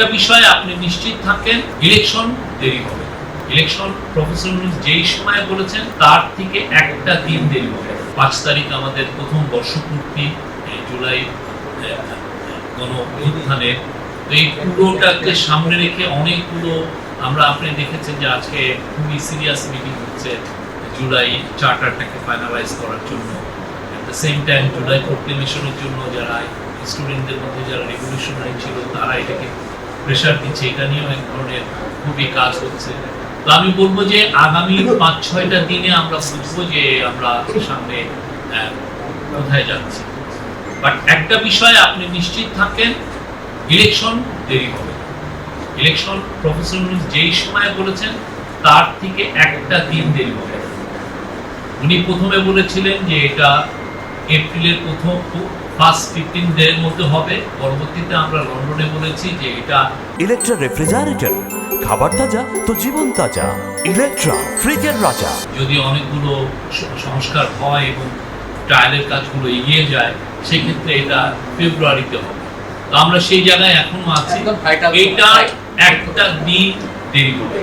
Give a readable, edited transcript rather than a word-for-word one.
একটা বিষয়ে আপনি নিশ্চিত থাকেন, ইলেকশন দেরি হবে। ইলেকশন প্রফেসর যেই সময় বলেছেন তার থেকে একটা দিন দেরি হবে। 5 তারিখ আমাদের প্রথম বর্ষপূর্তি, জুলাই গণ অভ্যুত্থানের। এই পুরোটাকে সামনে রেখে অনেকগুলো আপনি দেখেছেন যে আজকে খুবই সিরিয়াস মিটিং হচ্ছে জুলাই চার্টারটাকে ফাইনালাইজ করার জন্য। At the same time July প্রোক্লেমেশনের জন্য যারা স্টুডেন্টদের মধ্যে যারা রেভলিউশনারি ছিল তারা এটাকে প্রেশার দিচ্ছে, এটা নিয়েও এক ধরনের খুবই কাজ হচ্ছে। তো আমি বলবো যে আগামী 5-6টা দিনে আমরা বুঝবো যে আমরা সামনে কোথায় যাচ্ছি। বাট একটা বিষয়ে আপনি নিশ্চিত থাকেন, ইলেকশন দেরি হবে। ইলেকশন প্রফেসর যেই সময় বলেছেন তার থেকে একটা দিন দেরি হবে। উনি প্রথমে বলেছিলেন যে এটা এপ্রিলের প্রথম ফার্স্ট 15 ডের মধ্যে হবে। পরবর্তীতে আমরা লন্ডনে বলেছি যে এটা ইলেকট্রা রেফ্রিজারেটর, খাবার তাজা তো জীবন তাজা। ইলেকট্রা, ফ্রিজের রাজা। যদি অনেকগুলো সংস্কার হয় এবং ট্রায়ালের কাজগুলো এগিয়ে যায়, সেক্ষেত্রে এটা ফেব্রুয়ারিতে হবে। তো আমরা সেই জায়গায় এখনো আছি, এটা একটা দিন দেরি হবে।